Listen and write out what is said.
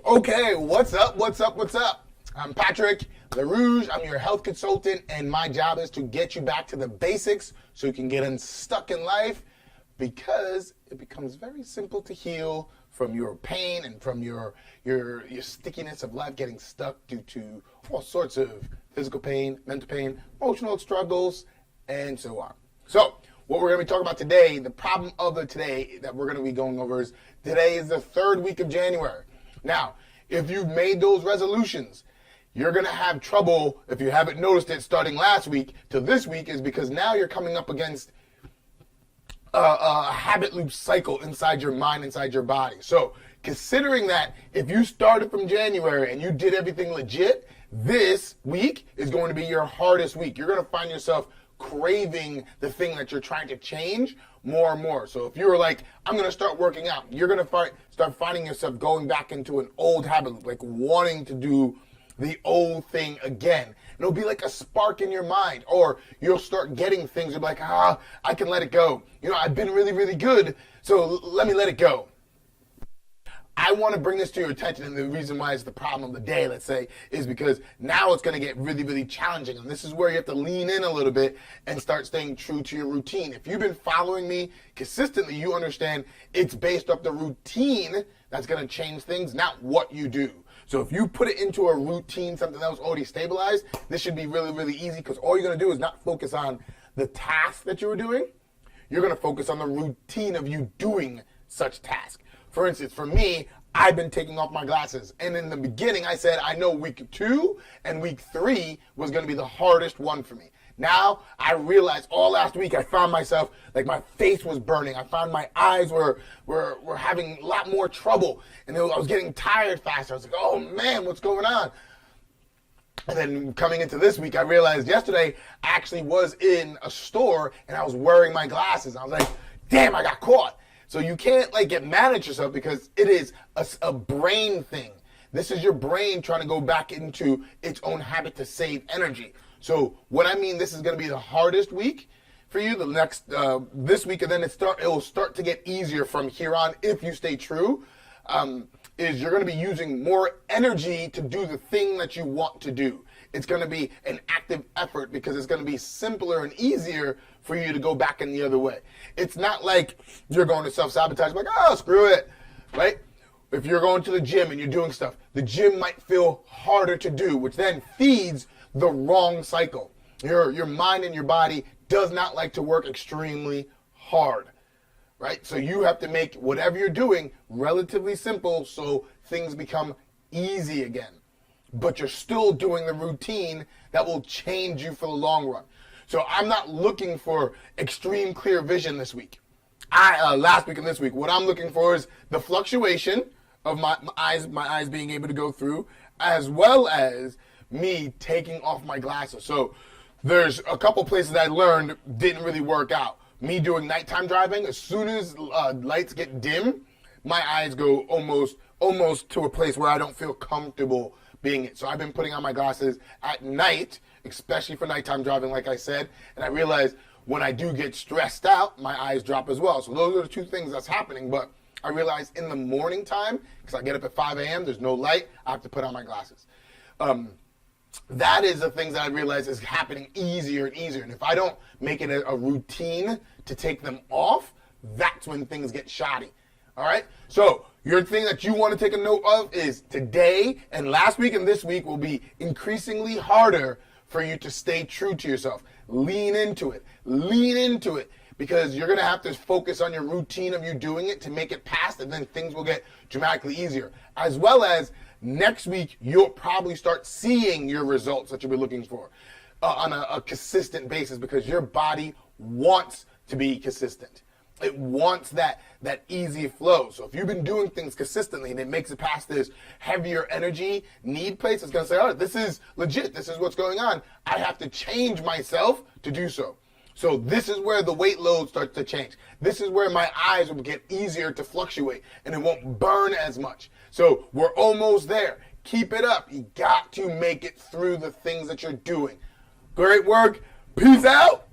Okay, what's up? I'm Patrick LaRouge. I'm your health consultant, and my job is to get you back to the basics so you can get unstuck in life, because it becomes very simple to heal from your pain and from your stickiness of life, getting stuck due to all sorts of physical pain, mental pain, emotional struggles, and so on. So, what we're going to be talking about today, the problem of the today that we're going to be going over is today is the third week of January. Now, if you've made those resolutions, you're going to have trouble, if you haven't noticed it, starting last week to this week, is because now you're coming up against a habit loop cycle inside your mind, inside your body. So, considering that if you started from January and you did everything legit, this week is going to be your hardest week. You're going to find yourself craving the thing that you're trying to change more and more. So if you were like, I'm going to start working out, you're going to start finding yourself going back into an old habit, like wanting to do the old thing again. And it'll be like a spark in your mind, or you'll start getting things and be like, I can let it go. You know, I've been really, really good, so let me let it go. I want to bring this to your attention, and the reason why it's the problem of the day, let's say, is because now it's going to get really, really challenging, and this is where you have to lean in a little bit and start staying true to your routine. If you've been following me consistently, you understand it's based off the routine that's going to change things, not what you do. So if you put it into a routine, something that was already stabilized, this should be really, really easy, because all you're going to do is not focus on the task that you were doing. You're going to focus on the routine of you doing such task. For instance, for me, I've been taking off my glasses. And in the beginning, I said I know week 2 and week 3 was going to be the hardest one for me. Now, I realized all last week I found myself, like my face was burning. I found my eyes were having a lot more trouble. And I was getting tired faster. I was like, oh man, what's going on? And then coming into this week, I realized yesterday I actually was in a store and I was wearing my glasses. I was like, damn, I got caught. So you can't get mad at yourself, because it is a brain thing. This is your brain trying to go back into its own habit to save energy. So what I mean, this is going to be the hardest week for you, the next this week, and then it will start to get easier from here on if you stay true. Is you're going to be using more energy to do the thing that you want to do. It's going to be an active effort, because it's going to be simpler and easier for you to go back in the other way. It's not like you're going to self-sabotage, like, screw it, right? If you're going to the gym and you're doing stuff, the gym might feel harder to do, which then feeds the wrong cycle. Your mind and your body does not like to work extremely hard, right? So you have to make whatever you're doing relatively simple so things become easy again. But you're still doing the routine that will change you for the long run. So I'm not looking for extreme clear vision this week. Last week and this week, what I'm looking for is the fluctuation of my eyes being able to go through, as well as me taking off my glasses. So there's a couple places I learned didn't really work out. Me doing nighttime driving, as soon as lights get dim, my eyes go almost to a place where I don't feel comfortable being it. So I've been putting on my glasses at night, especially for nighttime driving, like I said, and I realized when I do get stressed out, my eyes drop as well. So those are the two things that's happening. But I realized in the morning time, because I get up at 5 a.m., there's no light, I have to put on my glasses. That is the things that I realize is happening easier and easier. And if I don't make it a routine to take them off, that's when things get shoddy. All right? So your thing that you want to take a note of is today and last week and this week will be increasingly harder for you to stay true to yourself. Lean into it. Lean into it, because you're going to have to focus on your routine of you doing it to make it past, and then things will get dramatically easier. As well as next week, you'll probably start seeing your results that you'll be looking for on a consistent basis, because your body wants to be consistent. It wants that easy flow. So if you've been doing things consistently and it makes it past this heavier energy need place, it's going to say, oh, this is legit. This is what's going on. I have to change myself to do so. So this is where the weight load starts to change. This is where my eyes will get easier to fluctuate and it won't burn as much. So we're almost there. Keep it up. You got to make it through the things that you're doing. Great work. Peace out.